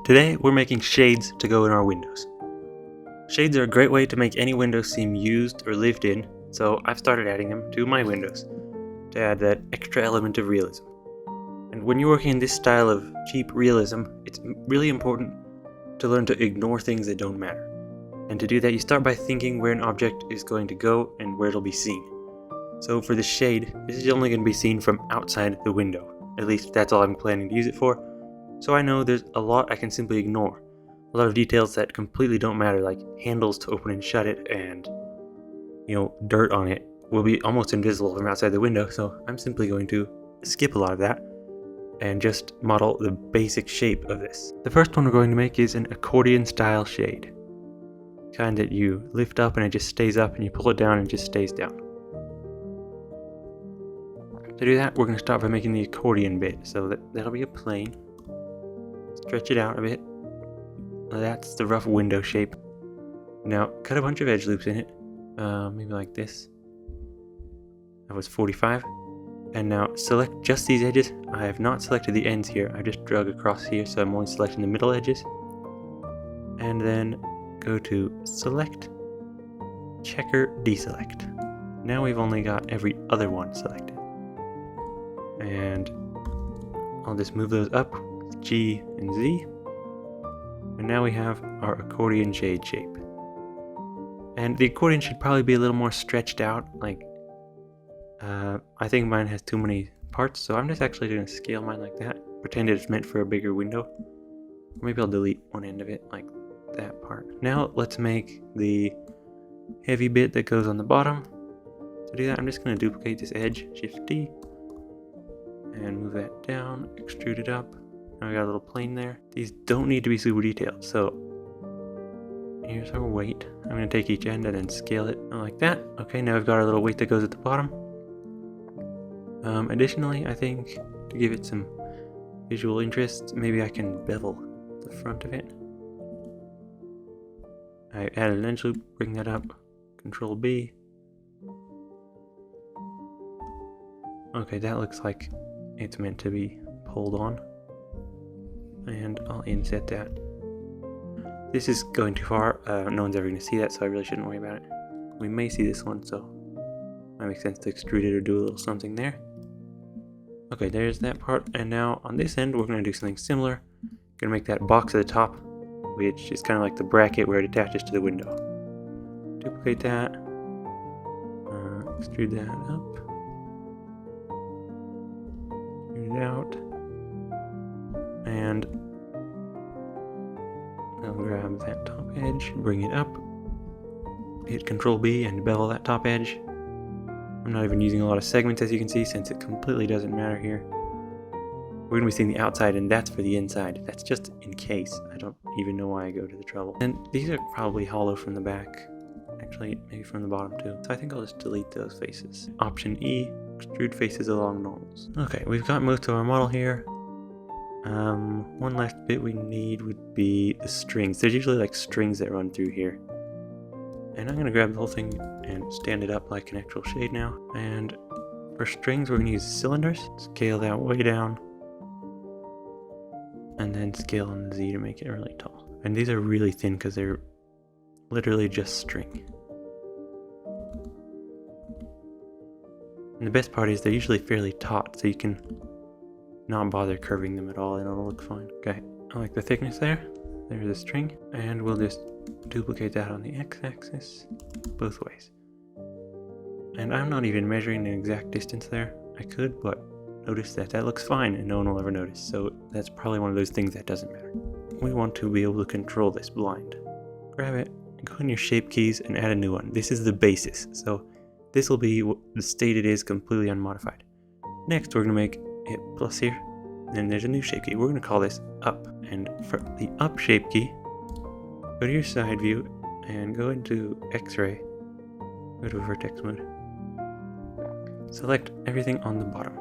Today we're making shades to go in our windows. Shades are a great way to make any window seem used or lived in, so I've started adding them to my windows to add that extra element of realism. And when you're working in this style of cheap realism, it's really important to learn to ignore things that don't matter. And to do that, you start by thinking where an object is going to go and where it'll be seen. So for the shade, this is only going to be seen from outside the window. At least that's all I'm planning to use it for. So I know there's a lot I can simply ignore. A lot of details that completely don't matter, like handles to open and shut it, and dirt on it will be almost invisible from outside the window, so I'm simply going to skip a lot of that and just model the basic shape of this. The first one we're going to make is an accordion style shade. Kind that you lift up and it just stays up, and you pull it down and it just stays down. To do that, we're going to start by making the accordion bit, so that'll be a plane. Stretch it out a bit. That's the rough window shape. Now, cut a bunch of edge loops in it. Maybe like this. That was 45. And now select just these edges. I have not selected the ends here. I just drug across here, so I'm only selecting the middle edges. And then go to Select, Checker, Deselect. Now we've only got every other one selected. And I'll just move those up. G and Z, and now we have our accordion shade shape. And the accordion should probably be a little more stretched out, like I think mine has too many parts, so I'm just actually going to scale mine like that, pretend it's meant for a bigger window. Maybe I'll delete one end of it, like that part. Now let's make the heavy bit that goes on the bottom. To do that, I'm just going to duplicate this edge, Shift D, and move that down, extrude it up. Now we got a little plane there. These don't need to be super detailed, so here's our weight. I'm going to take each end and then scale it like that. Okay, now we've got our little weight that goes at the bottom. Additionally, I think to give it some visual interest, maybe I can bevel the front of it. I added an edge loop, bring that up, Control B. Okay, that looks like it's meant to be pulled on. And I'll inset that. This is going too far. No one's ever going to see that, so I really shouldn't worry about it. We may see this one, so it might make sense to extrude it or do a little something there. Okay, there's that part. And now on this end, we're going to do something similar. Going to make that box at the top, which is kind of like the bracket where it attaches to the window. Duplicate that. Extrude that up. Extrude it out. And I'll grab that top edge, bring it up, hit Control B and bevel that top edge. I'm not even using a lot of segments, as you can see, since it completely doesn't matter here. We're going to be seeing the outside, and that's for the inside. That's just in case. I don't even know why I go to the trouble. And these are probably hollow from the back. Actually, maybe from the bottom too. So I think I'll just delete those faces. Option E, extrude faces along normals. Okay, we've got most of our model here. One last bit we need would be the strings. There's usually like strings that run through here. And I'm going to grab the whole thing and stand it up like an actual shade now. And for strings, we're going to use cylinders. Scale that way down. And then scale on the Z to make it really tall. And these are really thin because they're literally just string. And the best part is they're usually fairly taut, so you can not bother curving them at all and it'll look fine. Okay, I like the thickness there. There's the string, and we'll just duplicate that on the x-axis both ways. And I'm not even measuring the exact distance there. I could, but notice that that looks fine and no one will ever notice, so that's probably one of those things that doesn't matter. We want to be able to control this blind. Grab it, go in your shape keys and add a new one. This is the basis, so this will be the state it is completely unmodified. Next, we're going to make it plus here, and there's a new shape key. We're going to call this up, and for the up shape key, go to your side view and go into X-ray, go to vertex mode, select everything on the bottom,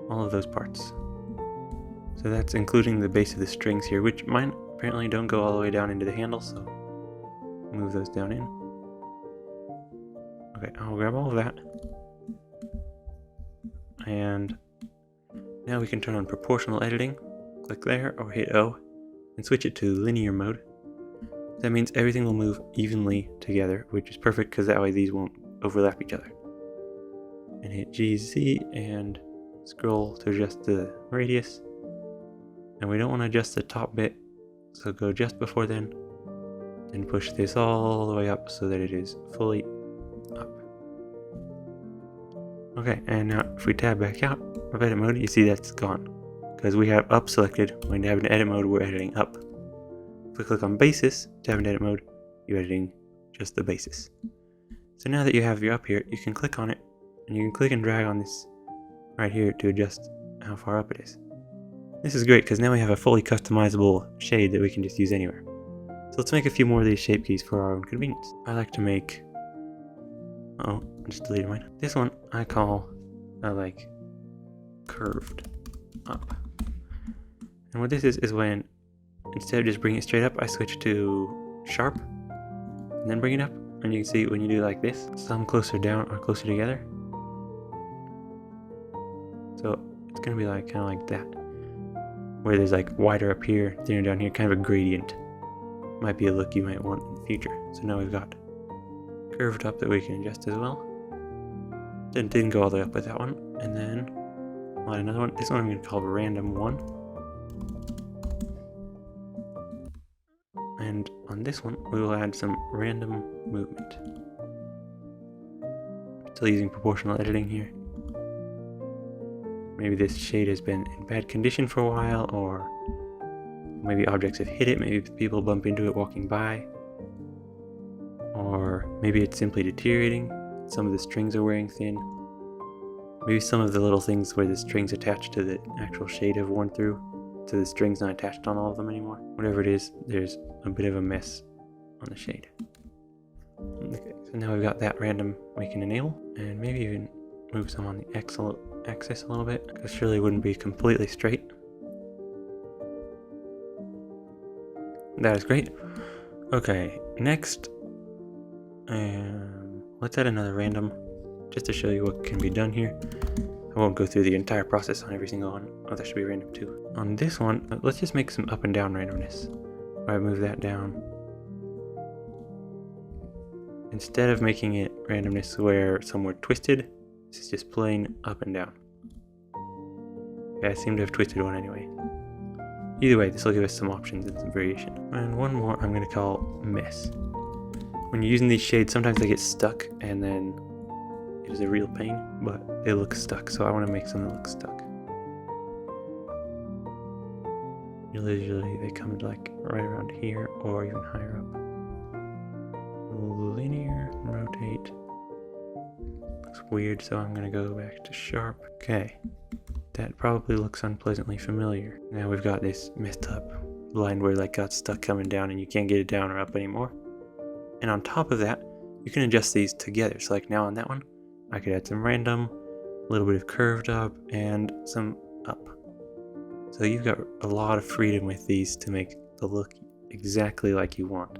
all of those parts. So that's including the base of the strings here, which mine apparently don't go all the way down into the handle, so move those down in. Okay, I'll grab all of that. And now we can turn on proportional editing. Click there or hit O. and switch it to linear mode. That means everything will move evenly together, which is perfect because that way these won't overlap each other. And hit GZ and scroll to adjust the radius. And we don't want to adjust the top bit, so go just before then push this all the way up so that it is fully up. Okay, and now if we tab back out of edit mode, you see that's gone because we have up selected. When you have an edit mode, we're editing up. If we click on basis to have an edit mode, you're editing just the basis. So now that you have your up here, you can click on it and you can click and drag on this right here to adjust how far up it is. This is great because now we have a fully customizable shade that we can just use anywhere. So let's make a few more of these shape keys for our own convenience. I like to make, I just deleted mine. This one I call like curved up. And what this is when instead of just bringing it straight up, I switch to sharp and then bring it up. And you can see when you do like this, some closer down or closer together. So it's gonna be like kind of like that, where there's like wider up here, thinner down here, kind of a gradient. Might be a look you might want in the future. So now we've got curved up that we can adjust as well. Didn't go all the way up with that one. And then I'll add another one. This one I'm going to call random 1. And on this one we will add some random movement. Still using proportional editing here. Maybe this shade has been in bad condition for a while, or maybe objects have hit it, maybe people bump into it walking by, or maybe it's simply deteriorating. Some of the strings are wearing thin. Maybe some of the little things where the strings attached to the actual shade have worn through, so the string's not attached on all of them anymore. Whatever it is, there's a bit of a mess on the shade. Okay, so now we've got that random we can enable, and maybe even move some on the axis a little bit, because surely it wouldn't be completely straight. That is great. Okay, next, let's add another random, just to show you what can be done here. I won't go through the entire process on every single one. Oh, that should be random too. On this one, let's just make some up and down randomness. I move that down. Instead of making it randomness where some were twisted, this is just plain up and down. Yeah, I seem to have twisted one anyway. Either way, this will give us some options and some variation. And one more I'm going to call mess. When you're using these shades, sometimes they get stuck and then it is a real pain, but they look stuck, so I want to make some that look stuck. Usually they come to like right around here or even higher up. Linear, rotate. Looks weird, so I'm going to go back to sharp. Okay. That probably looks unpleasantly familiar. Now we've got this messed up line where like got stuck coming down and you can't get it down or up anymore. And on top of that, you can adjust these together. So like now on that one, I could add some random, a little bit of curved up, and some up. So you've got a lot of freedom with these to make the look exactly like you want.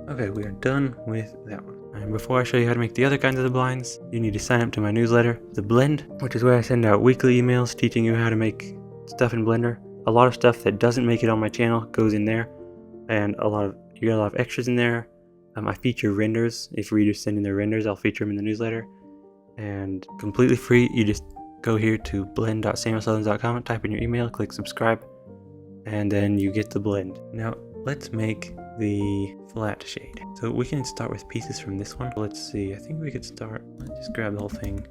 Okay, we are done with that one. And before I show you how to make the other kinds of the blinds, you need to sign up to my newsletter, The Blend, which is where I send out weekly emails teaching you how to make stuff in Blender. A lot of stuff that doesn't make it on my channel goes in there, and you got a lot of extras in there. I feature renders. If readers send in their renders, I'll feature them in the newsletter. And completely free, you just go here to blend.samuelsouthern.com, type in your email, click subscribe, and then you get the blend. Now, let's make the flat shade. So we can start with pieces from this one. Let's see, I think we could start, let's just grab the whole thing,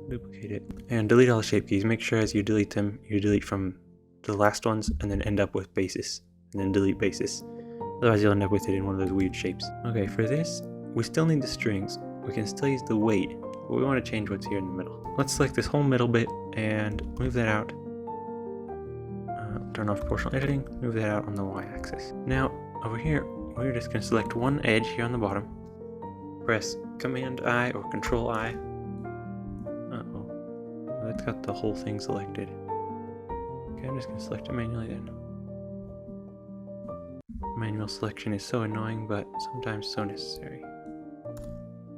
duplicate it, and delete all the shape keys. Make sure as you delete them, you delete from the last ones and then end up with basis, and then delete basis. Otherwise you'll end up with it in one of those weird shapes. Okay, for this, we still need the strings. We can still use the weight, but we want to change what's here in the middle. Let's select this whole middle bit and move that out. Turn off proportional editing, move that out on the y-axis. Now, over here, we're just going to select one edge here on the bottom. Press Command-I or Control-I. Uh-oh. That's got the whole thing selected. Okay, I'm just going to select it manually then. Manual selection is so annoying, but sometimes so necessary.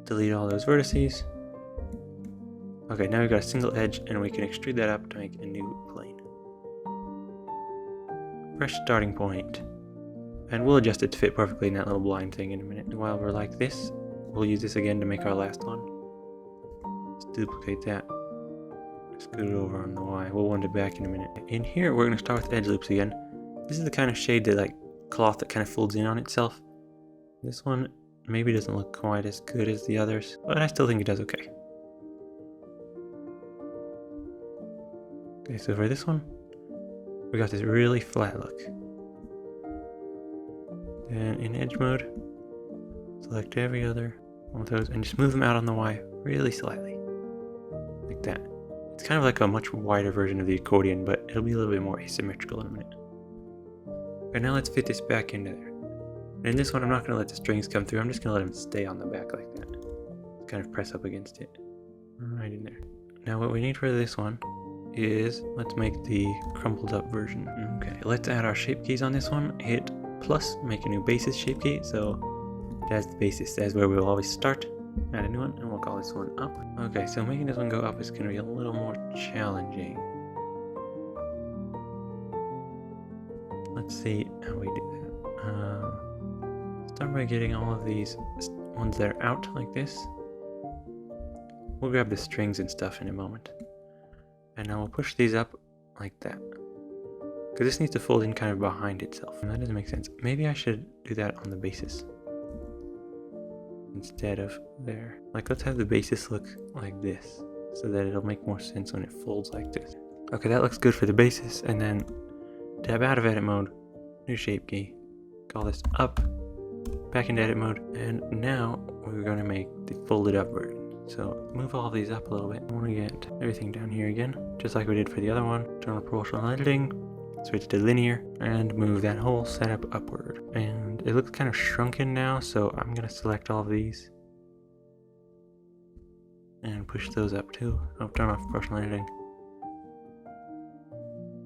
Delete all those vertices. Okay, now we've got a single edge, and we can extrude that up to make a new plane. fresh starting point. And we'll adjust it to fit perfectly in that little blind thing in a minute. And while we're like this, we'll use this again to make our last one. Let's duplicate that. Scoot it over on the Y. We'll wind it back in a minute. In here, we're going to start with edge loops again. This is the kind of shade that, like, cloth that kind of folds in on itself. This one maybe doesn't look quite as good as the others, but I still think it does okay. Okay, so for this one, we got this really flat look. Then in edge mode, select every other one of those and just move them out on the Y really slightly. Like that. It's kind of like a much wider version of the accordion, but it'll be a little bit more asymmetrical in a minute. Okay, now let's fit this back into there. And in this one, I'm not going to let the strings come through. I'm just going to let them stay on the back like that. Kind of press up against it. Right in there. Now what we need for this one is, let's make the crumpled up version. Okay, let's add our shape keys on this one. Hit plus, make a new basis shape key. So that's the basis. That's where we'll always start. Add a new one, and we'll call this one up. Okay, so making this one go up is going to be a little more challenging. Let's see how we do that. Start by getting all of these ones that are out like this. We'll grab the strings and stuff in a moment. And now we'll push these up like that. Because this needs to fold in kind of behind itself. And that doesn't make sense. Maybe I should do that on the basis instead of there. Like, let's have the basis look like this so that it'll make more sense when it folds like this. Okay, that looks good for the basis. And then tab out of edit mode, new shape key, call this up, back into edit mode. And now we're going to make the folded up version. So move all of these up a little bit. I want to get everything down here again, just like we did for the other one. Turn on proportional editing, switch to linear, and move that whole setup upward. And it looks kind of shrunken now, so I'm going to select all of these and push those up too. I'll turn off proportional editing.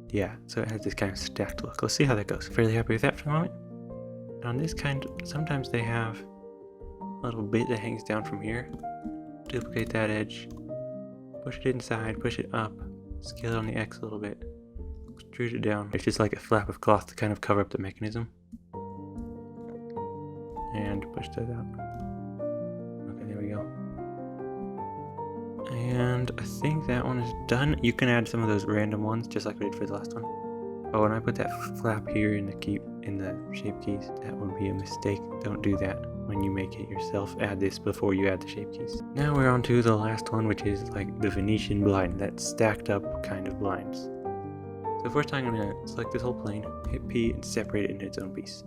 Yeah, so it has this kind of stacked look. Let's see how that goes. Fairly happy with that for the moment. On this kind, sometimes they have a little bit that hangs down from here. Duplicate that edge, push it inside, push it up, scale it on the X a little bit, extrude it down. It's just like a flap of cloth to kind of cover up the mechanism. And push that out. Okay, there we go. And I think that one is done. You can add some of those random ones, just like we did for the last one. Oh, and I put that flap here in the shape keys. That would be a mistake. Don't do that. When you make it yourself, add this before you add the shape keys. Now we're on to the last one, which is like the Venetian blind, that stacked up kind of blinds. So first I'm going to select this whole plane, hit P, and separate it into its own piece.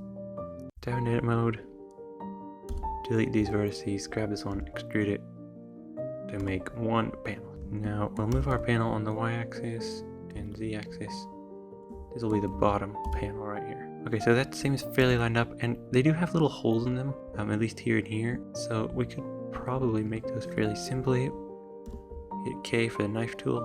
Tab into edit mode, delete these vertices, grab this one, extrude it to make one panel. Now we'll move our panel on the Y-axis and Z-axis. This will be the bottom panel right here. Okay, so that seems fairly lined up, and they do have little holes in them, at least here and here, so we could probably make those fairly simply. Hit K for the knife tool.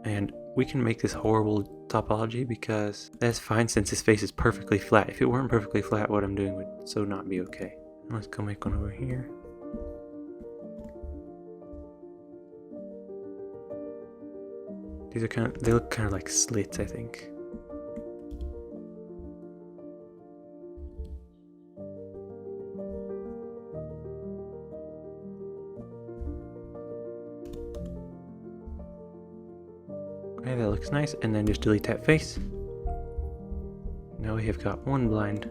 And we can make this horrible topology because that's fine since his face is perfectly flat. If it weren't perfectly flat, what I'm doing would so not be okay. Let's go make one over here. These are they look kind of like slits, I think. Okay, that looks nice, and then just delete that face. Now we have got one blind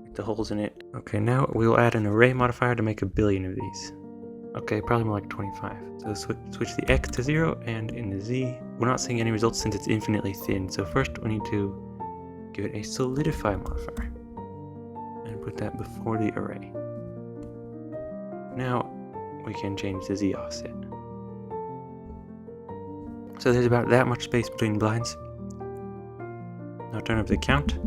with the holes in it. Okay, now we'll add an array modifier to make 1 billion of these. Okay, probably more like 25. So switch the X to 0, and in the Z, we're not seeing any results since it's infinitely thin. So first we need to give it a solidify modifier and put that before the array. Now we can change the Z offset. So there's about that much space between blinds. Now turn up the count.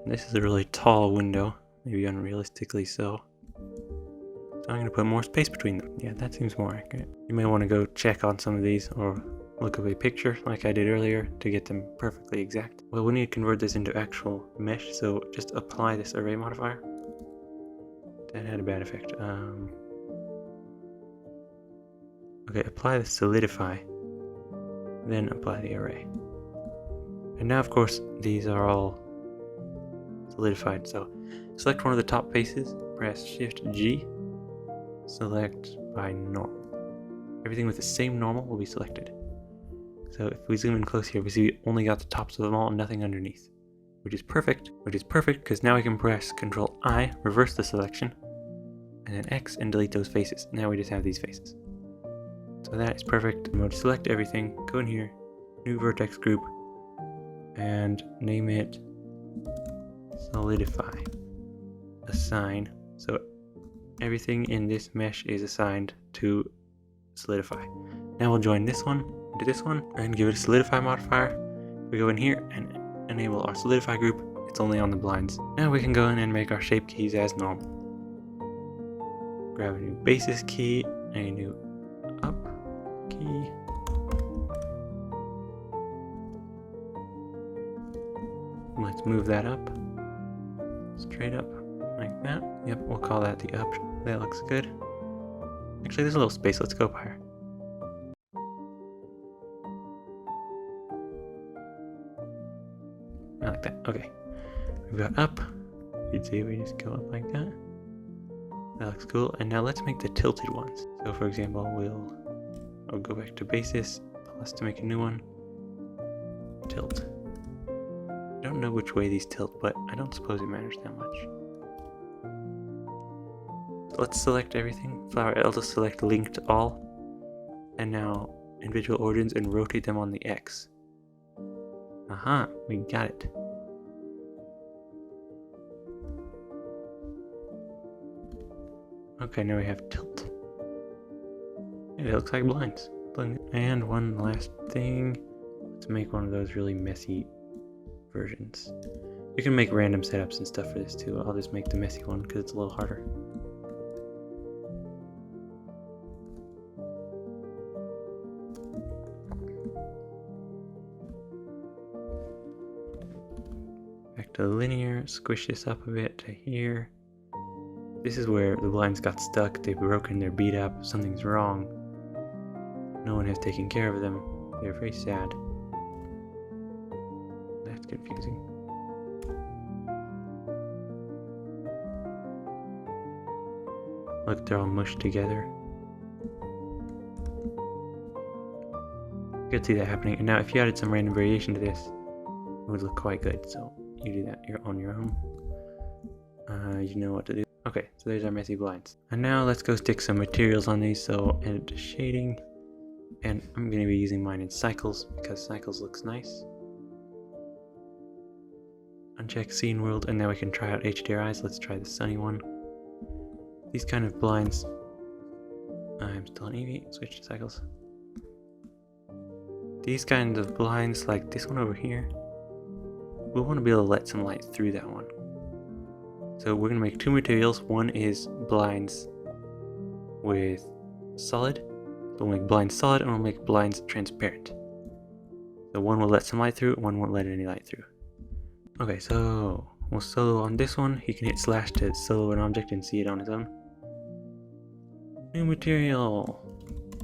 And this is a really tall window. Maybe unrealistically so. So I'm going to put more space between them. Yeah, that seems more accurate. You may want to go check on some of these or look up a picture like I did earlier to get them perfectly exact. Well, we need to convert this into actual mesh, so just apply this array modifier. That had a bad effect. Okay, apply the solidify, then apply the array. And now, of course, these are all solidified. So select one of the top faces, press Shift G, select by normal. Everything with the same normal will be selected. So if we zoom in close here, we see we only got the tops of them all and nothing underneath, which is perfect because now we can press Control I, reverse the selection, and then X and delete those faces. Now we just have these faces. So that is perfect. I'm going to select everything, go in here, new vertex group, and name it solidify. Assign. So everything in this mesh is assigned to solidify. Now we'll join this one into this one and give it a solidify modifier. We go in here and enable our solidify group. It's only on the blinds. Now we can go in and make our shape keys as normal. Grab a new basis key, a new up key. Let's move that up. Straight up like that. Yep, we'll call that the up. That looks good. Actually, there's a little space. Let's go up higher. I like that. Okay. We've got up. You'd see we just go up like that. That looks cool. And now let's make the tilted ones. So for example, I'll go back to basis, plus to make a new one. Tilt. I don't know which way these tilt, but I don't suppose it matters that much. So let's select everything. Flower L to select linked all. And now individual origins and rotate them on the X. Aha, we got it. Okay, now we have tilt. It looks like blinds. And one last thing. Let's make one of those really messy versions. You can make random setups and stuff for this too. I'll just make the messy one because it's a little harder. Back to linear, squish this up a bit to here. This is where the blinds got stuck, they've broken, they're beat up, something's wrong. No one has taken care of them. They're very sad. That's confusing. Look, they're all mushed together. You could see that happening. And now if you added some random variation to this, it would look quite good. So you do that on your own. You know what to do. Okay, so there's our messy blinds. And now let's go stick some materials on these. So edit to shading. And I'm going to be using mine in cycles because cycles looks nice. Uncheck scene world, and now we can try out HDRIs. Let's try the sunny one. These kind of blinds. I'm still on Eevee. Switch to cycles. These kind of blinds, like this one over here, we want to be able to let some light through that one. So we're going to make two materials. One is blinds with solid. So we'll make blinds solid and we'll make blinds transparent. So one will let some light through, one won't let any light through. Okay, so we'll solo on this one. You can hit slash to solo an object and see it on its own. New material.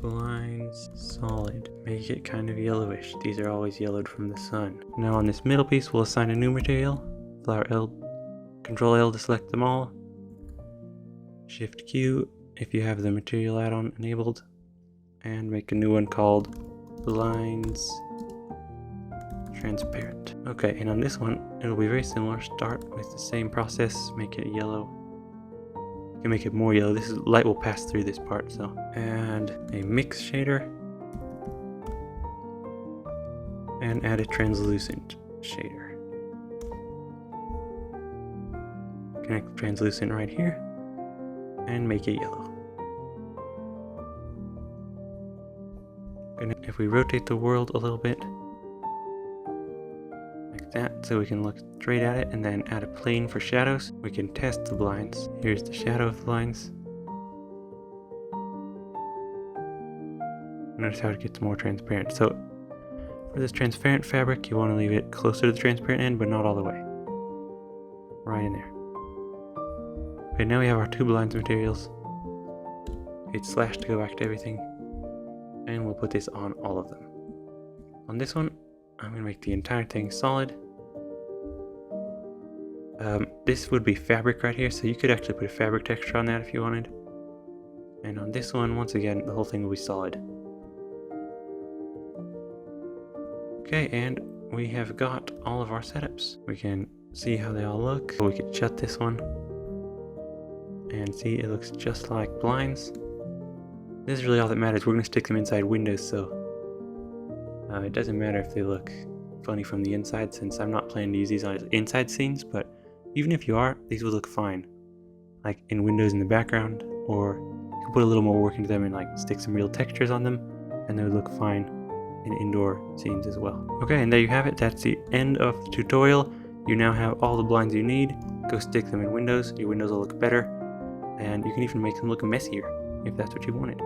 Blinds solid. Make it kind of yellowish. These are always yellowed from the sun. Now on this middle piece we'll assign a new material. Flower L, Control L to select them all. Shift Q if you have the material add-on enabled. And make a new one called blinds transparent. Okay, and on this one it'll be very similar. Start with the same process, make it yellow. You can make it more yellow. This is light will pass through this part, so. And a mix shader. And add a translucent shader. Connect translucent right here and make it yellow. And if we rotate the world a little bit, like that, so we can look straight at it and then add a plane for shadows, we can test the blinds. Here's the shadow of the blinds. Notice how it gets more transparent. So for this transparent fabric, you want to leave it closer to the transparent end, but not all the way. Right in there. Okay, now we have our two blinds materials. Hit slash to go back to everything. And we'll put this on all of them. On this one, I'm going to make the entire thing solid. This would be fabric right here, so you could actually put a fabric texture on that if you wanted. And on this one, once again, the whole thing will be solid. Okay, and we have got all of our setups. We can see how they all look. We could shut this one and see it looks just like blinds. This is really all that matters. We're going to stick them inside windows, so it doesn't matter if they look funny from the inside, since I'm not planning to use these on inside scenes, but even if you are, these would look fine, like in windows in the background, or you can put a little more work into them and like stick some real textures on them, and they would look fine in indoor scenes as well. Okay, and there you have it. That's the end of the tutorial. You now have all the blinds you need. Go stick them in windows. Your windows will look better, and you can even make them look messier if that's what you wanted.